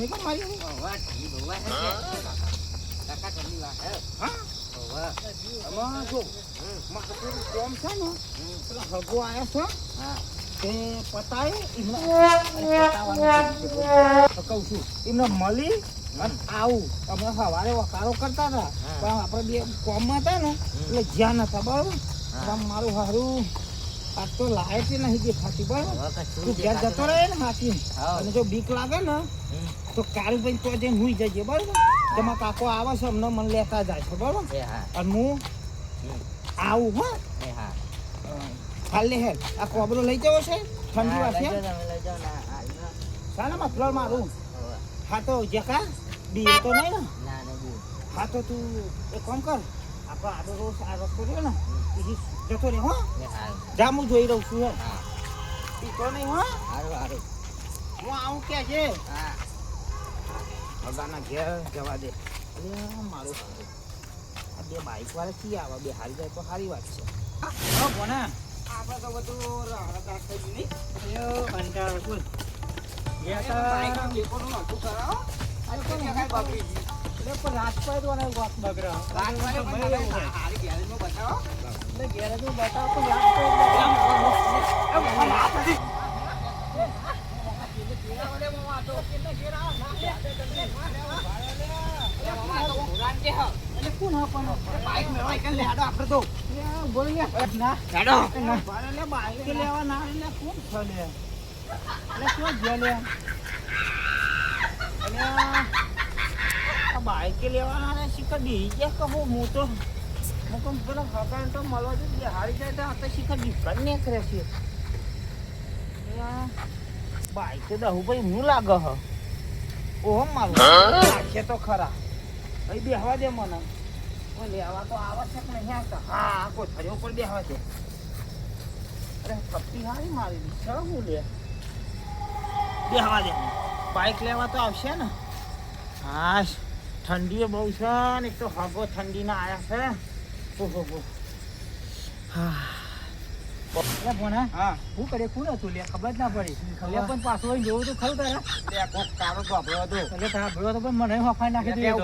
તમે કોણ મારી વાહ જી બહુવા હે કાકા ઠંડી વાત હે હા વાહ આમાં જો મારું કોમ છે ને પેલો હગો આવ્યો છે હા તે પતાય એમને કહું છું એમને મળી અને આવું અમે સવારે વકારો કરતા હતા પણ આપણે બે કોમમાં હતા ને એટલે જ્યાં નતા બરાબર મારું હારું આ તો લાઈટ નહીં દેખાતી બરાબર તું ઘેર જતો રહે ને હાથી અને જો બીક લાગે ને તો કાલ ભાઈ તો જઈને હુઈ જજે બરાબર તેમાં કાકો આવે છે અમને મને લેતા જાય છે બરાબર અને હું આવું હા ખાલી હે આ કોબરો લઈ જવો છે ઠંડી વાસે ચાલે મફલર મારું હા તો જેકા બી તો નહીં ને હા તો તું એક કામ કર આપણો આડો રોજ આ રસ્તો રહ્યો ને એ જતો રહે હો જા હું જોઈ રહું છું હે તો નહીં હો હું આવું કે છે ભગાના ઘેર જવા દે મારું આ બે બાઈક વાળા કી આવે બે હારી જાય તો સારી વાત છે હા કોને આપણે તો બધું રાહડા થઈ નહીં કંટાળ બોલ બાઈક નું નતું કરાવો અરે પણ કઈ બગડી ગયું એટલે પણ રાજપાઈ તો અને વાત બગડા રાજપાઈ હારી ગેરેજ માં બતાવો એટલે ગેરેજ માં બતાવો તો બાઈકે લેવાના શીખર દી ગયા કહો હું તો પેલા હકાન તો મળવા દે હારી જાય તો આપણે શીખર દીકરા ને કરે છે બાઈક તો દહુ ભાઈ હું લાગે હ ઓહો મારું લાગે તો ખરા ભાઈ બેહવા દે મને લેવા તો આવશ્યક નહીં આવતા હા કોઈ થયો પણ બેહવા દે અરે કપટી હારી મારી દીધી હું લે બેહવા દે બાઈક લેવા તો આવશે ને હા ઠંડી બહુ છે ને એક તો હગો ઠંડીના આવ્યા છે ઓહો હા હું કરે કોણ હતું લે ખબર જ ના પડી પણ પાછું જોવું તો ખરું તારે કારો ભાભરો હતો એટલે તારા ભરો તો પણ મને હફાઈ નાખી દીધું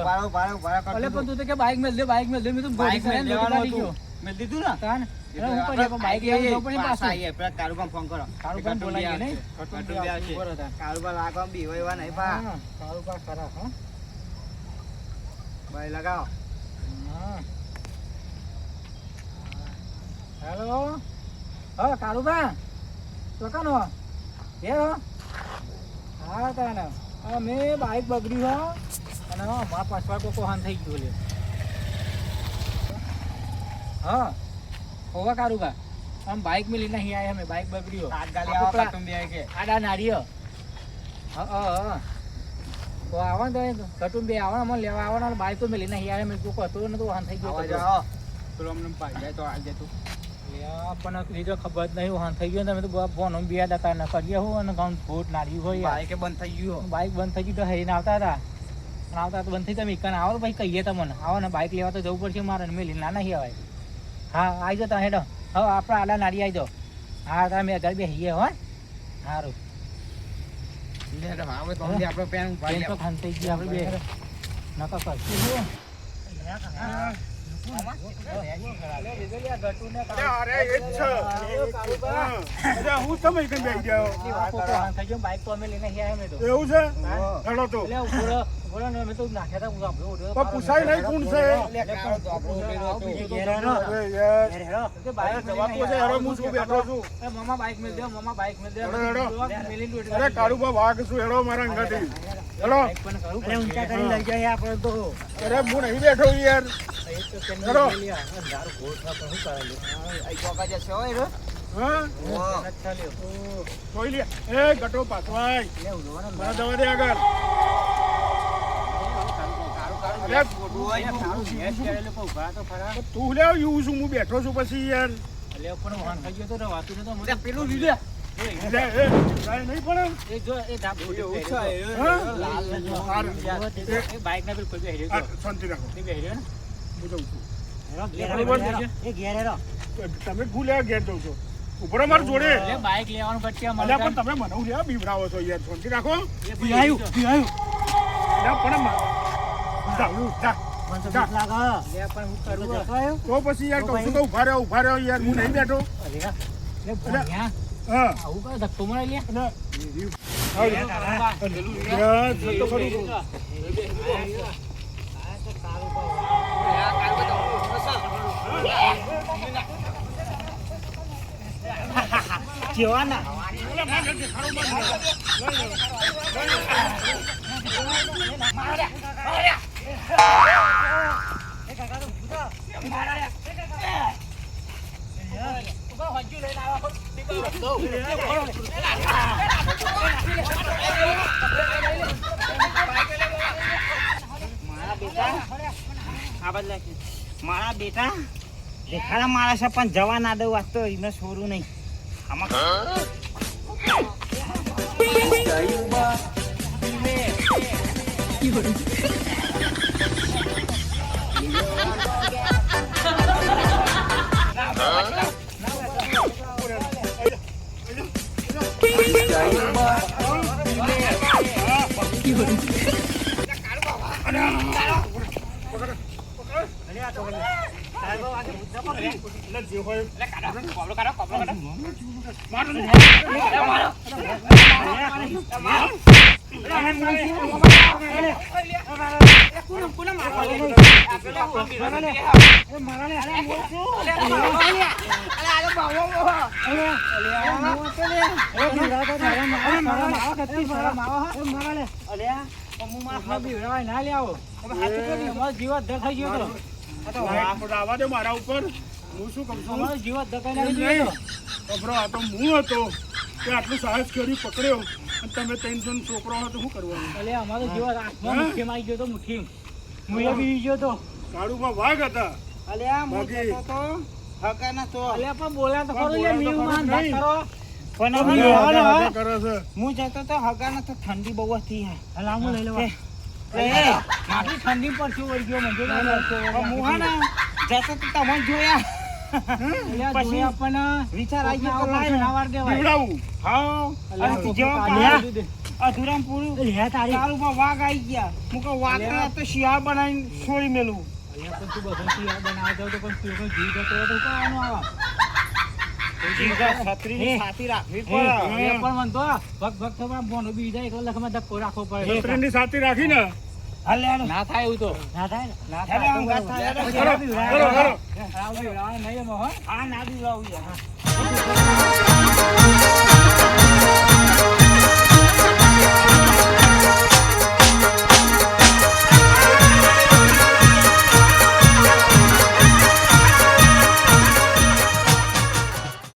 એટલે પણ તું તો કે બાઈક મેલ દે મેં તો બાઈક લેવાનું હતું મેં દીધું ને તાન હું પણ બાઈક લેવાનું પણ પાછું આઈએ પેલા કારુબા ફોન કરો કારુબા બોલાય નહીં કટુંબી આવશે કારુબા લાગવા બી હોયવા નહીં પા કારુબા ખરા હા ભાઈ લગાવો હા હેલો હા કારુબા ચોકાનો હા તાને મેં બાઈક બગડ્યું હો અને મારા પાછળ કોઈ હાન થઈ ગયું લે હા હોવા કારુબા આમ બાઈક મેં લઈને અહીં આવ્યા મેં બાઈક બગડ્યો આડા નારીઓ હા તો આવો ને કટુંબી આવો મને લેવા આવવાના બાઈકો મેં લઈને અહીં આવ્યા મેં તું હતું ને તો હાન થઈ ગયો પેલો અમને પાઈ જાય તો આજે તું પણ લીધો ખબર જ નહીં વાહન થઈ ગયું તમે તો ફોન બે હતા ને કરીએ હું અને ગાઉન ફૂટ નાર્યું હોય બાઈક બંધ થઈ ગયું બાઈક બંધ થઈ ગયું તો હઈને આવતા હતા પણ આવતા તો બંધ થઈ તમે એકને આવો ભાઈ કહીએ તમને આવો ને બાઈક લેવા તો જવું પડશે મારે મેં લઈને ના નહીં આવે હા આવી જાઓ તમે હેડો હવે આપણે આડા નારી આવી જાઓ હા તમે ઘર બે હઈએ હોય સારું આપણે પેન ખાન થઈ ગયું આપણે બે નકા કરશું બાઈક તો અમે લઈને એવું છે પૂછાય નહીં કોણ છે મામા બાઈક મેં દે મામા બાઈક મેં દે અરે કાળુબા વાઘ શું હેડો મારા અંગાથી હેડો ઊંચા કરી લઈ જાય આપણે તો અરે હું નહીં બેઠો યાર તું લે યુ છું હું બેઠો છું પછી યાર પેલું લીધે નહીં પણ બાઈક ના બિલકુલ શાંતિ રાખો તમે ભૂલ્યા ઘેર જઉં છો ઉપર મારું જોડે બાઈક લેવાનું પણ તમે મને બીવડાવો છો યાર શાંતિ રાખો જા પણ જા જા મને તો જા. બીક લાગે. લે પણ હું કરું તો હે. જતો આવ્યો? તો પછી યાર કહું છું કે ઉભા રહ્યો યાર હું નહીં બેઠો અરે લે ભણ્યા હા આવું કયો ધક્કો મારે લે અને લે કાકા. યાર જતો ખરું કેવા ના મારા બેટા દેખાડા મારા છે પણ જવા ના દઉં વાત તો એને છોડું નહીં આમાં એટલે જે હોય ના લે આવો અમારો જીવત ધકાઈ ગયો તો રાવા દે મારા ઉપર હું શું કહું છું અમારો જીવત ધકાઈ નાખી નહીં. ગયો અભરો આ તો હું હતો કે આટલું સાહસ કર્યું પકડ્યો અને તમે 3 જણ છોકરો હતો શું કરવાનું અલે અમારો જીવત આંખમાં મુઠ્ઠીમાં આવી ગયો તો મુઠ્ઠી હું એ બી ગયો તો કાળુમાં વાઘ હતા અલ્યા હું બાકી- જતો તો હકાના તો અલે પણ બોલ્યા તો ખરું લે મીનું માન નહીં. કરો પણ તમે હવે આવા હવે આવા કરે છે હું જતો તો હકાના તો ઠંડી બહુ હતી હે અલા હું લઈ લેવા એ મારી ઠંડી પર શું વળી ગયો મને ના લાગતો હું હા ને જતો તો તમને જોયા અલ્યા પછી જોયા પણ વિચાર આવી ગયો કે કોકના લાય ના વાર દેવાય પીવડાવું હા અલ્યા અને કોકનું જેવા કાઢી પાડ્યા દીધું. અધૂરામ પૂરું લે તારી તારુમાં વાઘ આવી ગયા હું કહું વાઘ તો શિયાળ બનાવીને છોડી મેલું અલ્યા પણ તું બધું શિયાળ બનાવવા જાવ તો પણ તું કોઈ જીવ જતો હોય તો કરવાનું આવા છત્રીની છાતી રાખવી અલ્યા પડે પણ મન તો ભગ ભગ તો પણ બોનો બી જાય એકલો લખમાં ધક્કો રાખવો પડે છત્રીની સાથે રાખીને હાલે ના થાય એવું તો ના થાય ને ના હેલે આમ થાય વાત થાય તો હેલે. કરો કરો આવું નહીં એમાં હો આ ના બી લાવું યાર કરો